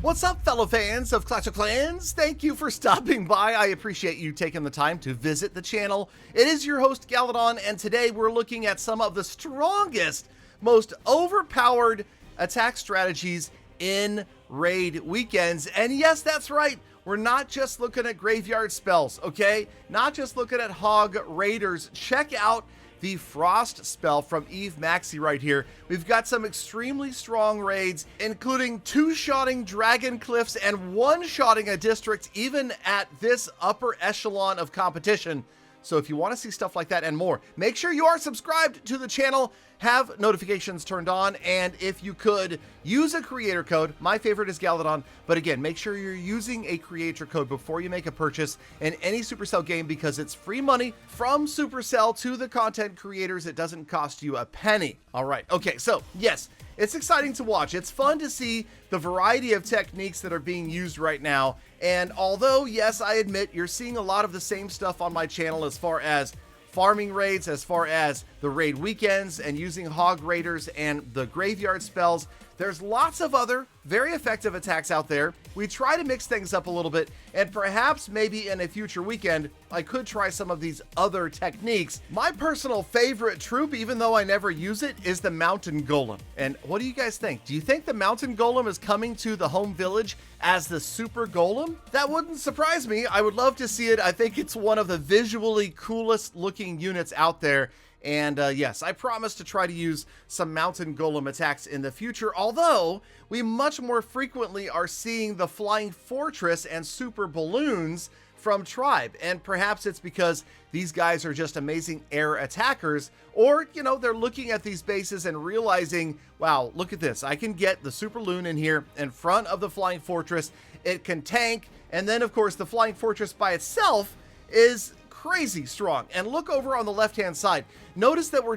What's up, fellow fans of Clash of Clans? Thank you for stopping by. I appreciate you taking the time to visit the channel. It is your host, Galadon, and today we're looking at some of the strongest, most overpowered attack strategies in raid weekends. And yes, that's right. We're not just looking at graveyard spells, okay? Not just looking at hog raiders. Check out the Frost spell from Eve Maxi right here. We've got some extremely strong raids, including 2-shotting Dragon Cliffs and 1-shotting a district, even at this upper echelon of competition. So if you want to see stuff like that and more, make sure you are subscribed to the channel, have notifications turned on, and if you could, use a creator code. My favorite is Galadon, but again, make sure you're using a creator code before you make a purchase in any Supercell game because it's free money from Supercell to the content creators. It doesn't cost you a penny. All right, okay, so yes, it's exciting to watch. It's fun to see the variety of techniques that are being used right now. And although, yes, I admit you're seeing a lot of the same stuff on my channel as far as farming raids, as far as the raid weekends and using hog raiders and the graveyard spells, there's lots of other very effective attacks out there. We try to mix things up a little bit, and perhaps maybe in a future weekend, I could try some of these other techniques. My personal favorite troop, even though I never use it, is the Mountain Golem. And what do you guys think? Do you think the Mountain Golem is coming to the home village as the Super Golem? That wouldn't surprise me. I would love to see it. I think it's one of the visually coolest looking units out there. And yes, I promise to try to use some Mountain Golem attacks in the future, although we much more frequently are seeing the Flying Fortress and Super Balloons from Tribe. And perhaps it's because these guys are just amazing air attackers, or, you know, they're looking at these bases and realizing, wow, look at this. I can get the Super Loon in here in front of the Flying Fortress. It can tank. And then, of course, the Flying Fortress by itself is crazy strong. And look over on the left-hand side. Notice that we're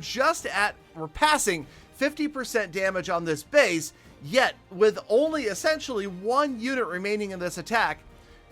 passing 50% damage on this base, yet with only essentially 1 unit remaining in this attack,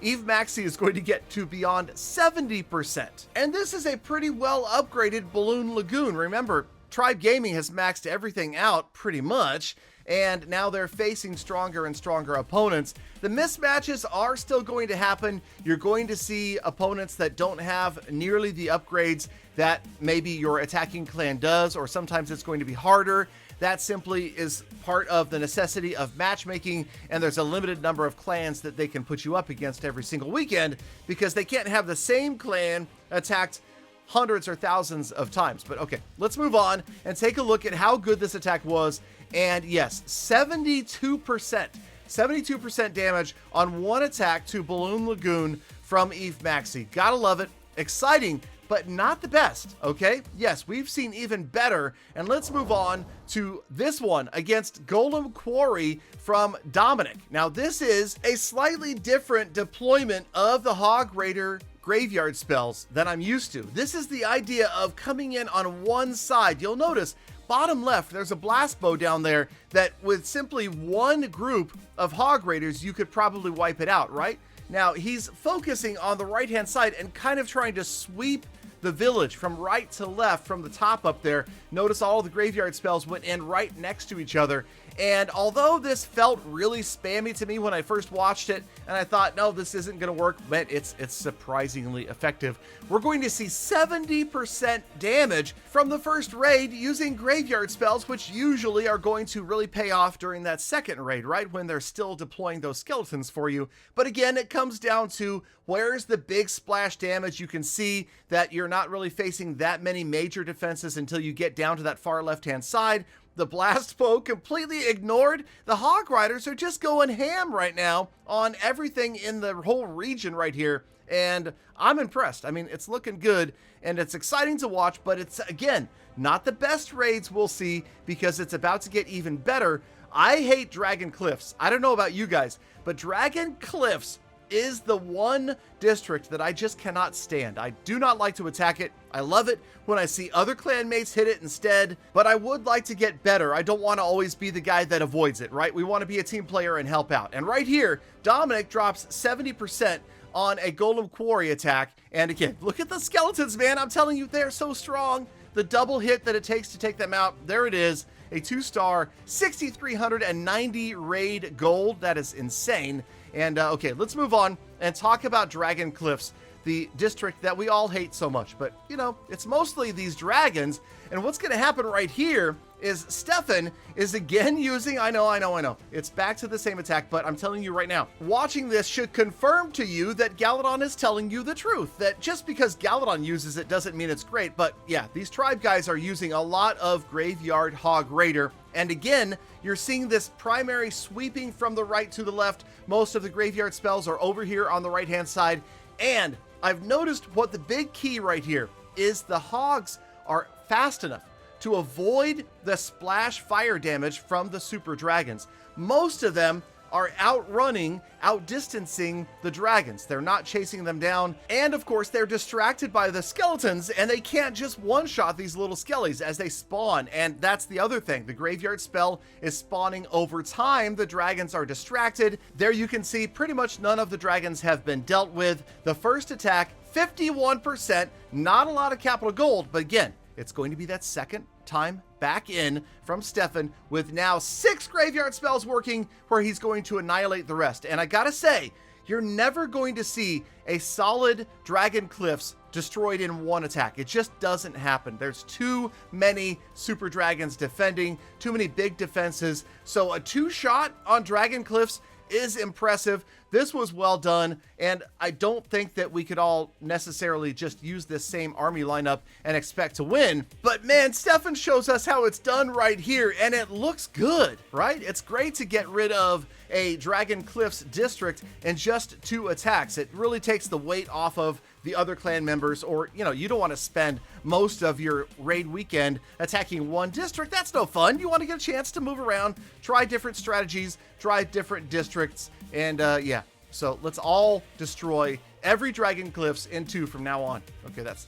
Eve Maxi is going to get to beyond 70%. And this is a pretty well upgraded Balloon Lagoon. Remember, Tribe Gaming has maxed everything out pretty much, and now they're facing stronger and stronger opponents. The mismatches are still going to happen. You're going to see opponents that don't have nearly the upgrades that maybe your attacking clan does, or sometimes it's going to be harder. That simply is part of the necessity of matchmaking, and there's a limited number of clans that they can put you up against every single weekend because they can't have the same clan attacked hundreds or thousands of times. But okay, let's move on and take a look at how good this attack was. And yes, 72% damage on one attack to Balloon Lagoon from Eve Maxi. Gotta love it. Exciting, but not the best, okay? Yes, we've seen even better. And let's move on to this one against Golem Quarry from Dominic. Now, this is a slightly different deployment of the Hog Raider graveyard spells than I'm used to. This is the idea of coming in on one side. You'll notice bottom left, there's a blast bow down there that with simply one group of hog raiders, you could probably wipe it out, right? Now, he's focusing on the right-hand side and kind of trying to sweep the village from right to left from the top up there. Notice all the graveyard spells went in right next to each other. And although this felt really spammy to me when I first watched it, and I thought, no, this isn't going to work, but it's surprisingly effective. We're going to see 70% damage from the first raid using graveyard spells, which usually are going to really pay off during that second raid, right? When they're still deploying those skeletons for you. But again, it comes down to where's the big splash damage. You can see that you're not really facing that many major defenses until you get down to that far left-hand side. The blast bow completely ignored. The hog riders are just going ham right now on everything in the whole region right here. And I'm impressed. I mean, it's looking good and it's exciting to watch, but it's, again, not the best raids we'll see because it's about to get even better. I hate Dragon Cliffs. I don't know about you guys, but Dragon Cliffs is the one district that I just cannot stand. I do not like to attack it. I love it when I see other clanmates hit it instead, but I would like to get better. I don't want to always be the guy that avoids it, right? We want to be a team player and help out. And right here, Dominic drops 70% on a Golem Quarry attack. And again, look at the skeletons, man. I'm telling you, they're so strong. The double hit that it takes to take them out, there it is. a 2-star, 6,390 raid gold. That is insane. And okay, let's move on and talk about Dragon Cliffs, the district that we all hate so much. But, you know, it's mostly these dragons. And what's going to happen right here is Stefan is again using, I know. It's back to the same attack, but I'm telling you right now, watching this should confirm to you that Galadon is telling you the truth. That just because Galadon uses it doesn't mean it's great. But yeah, these tribe guys are using a lot of Graveyard Hog Raider. And again, you're seeing this primary sweeping from the right to the left. Most of the graveyard spells are over here on the right-hand side. And I've noticed what the big key right here is: the hogs are fast enough to avoid the splash fire damage from the super dragons. Most of them are outdistancing the dragons. They're not chasing them down. And of course, they're distracted by the skeletons, and they can't just one-shot these little skellies as they spawn. And that's the other thing. The graveyard spell is spawning over time. The dragons are distracted. There you can see pretty much none of the dragons have been dealt with. The first attack, 51%, not a lot of capital gold, but again, it's going to be that second time back in from Stefan with now 6 graveyard spells working, where he's going to annihilate the rest. And I gotta say, you're never going to see a solid Dragon Cliffs destroyed in one attack. It just doesn't happen. There's too many super dragons defending, too many big defenses. So a 2-shot on Dragon Cliffs is impressive. This was well done, and I don't think that we could all necessarily just use this same army lineup and expect to win. But man, Stefan shows us how it's done right here, and it looks good, right? It's great to get rid of a Dragon Cliffs district in just 2 attacks. It really takes the weight off of the other clan members, or, you know, you don't want to spend most of your raid weekend attacking one district. That's no fun. You want to get a chance to move around, try different strategies, try different districts, and yeah. So let's all destroy every Dragon Cliffs in 2 from now on. Okay, that's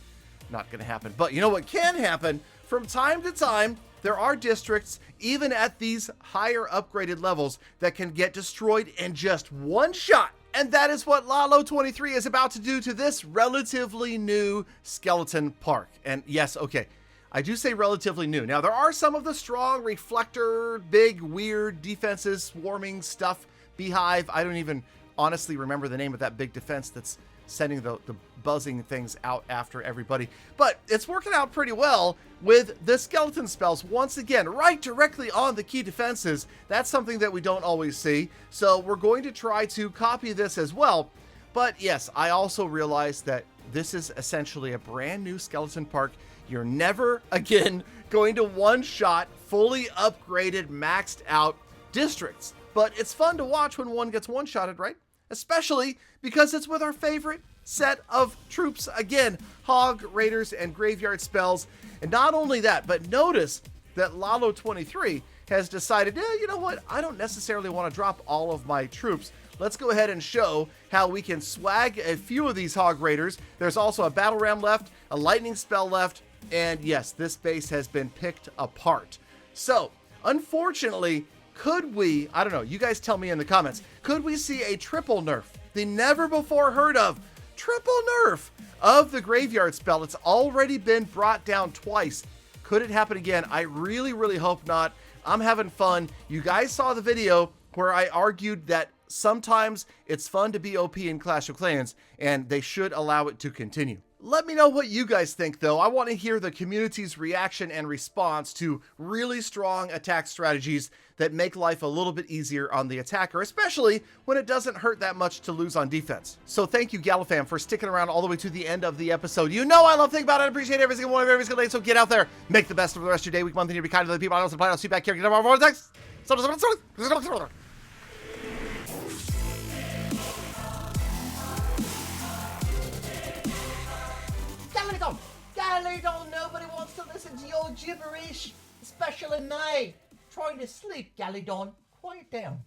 not going to happen. But you know what can happen? From time to time, there are districts, even at these higher upgraded levels, that can get destroyed in just 1 shot. And that is what Lalo23 is about to do to this relatively new skeleton park. And yes, okay, I do say relatively new. Now, there are some of the strong reflector, big, weird defenses, swarming stuff, beehive. I don't even honestly remember the name of that big defense that's sending the buzzing things out after everybody. But it's working out pretty well with the skeleton spells. Once again, right directly on the key defenses. That's something that we don't always see. So we're going to try to copy this as well. But yes, I also realize that this is essentially a brand new skeleton park. You're never again going to one-shot fully upgraded, maxed out districts. But it's fun to watch when one gets one-shotted, right? Especially because it's with our favorite set of troops. Again, Hog, Raiders, and Graveyard spells. And not only that, but notice that Lalo23 has decided, you know what? I don't necessarily want to drop all of my troops. Let's go ahead and show how we can swag a few of these Hog Raiders. There's also a Battle Ram left, a Lightning spell left, and yes, this base has been picked apart. So, unfortunately, could we, I don't know, you guys tell me in the comments, could we see a triple nerf? The never before heard of triple nerf of the Graveyard spell. It's already been brought down twice. Could it happen again? I really, really hope not. I'm having fun. You guys saw the video where I argued that sometimes it's fun to be OP in Clash of Clans, and they should allow it to continue. Let me know what you guys think, though. I want to hear the community's reaction and response to really strong attack strategies that make life a little bit easier on the attacker, especially when it doesn't hurt that much to lose on defense. So thank you, Galafam, for sticking around all the way to the end of the episode. You know I love thinking about it. I appreciate every single one of every single day. So get out there, make the best of the rest of your day, week, month, and year. Be kind to the people. I don't supply. I'll see you back here. Get up our vortex. Galadon, nobody wants to listen to your gibberish, especially me. Trying to sleep, Galadon. Quiet down.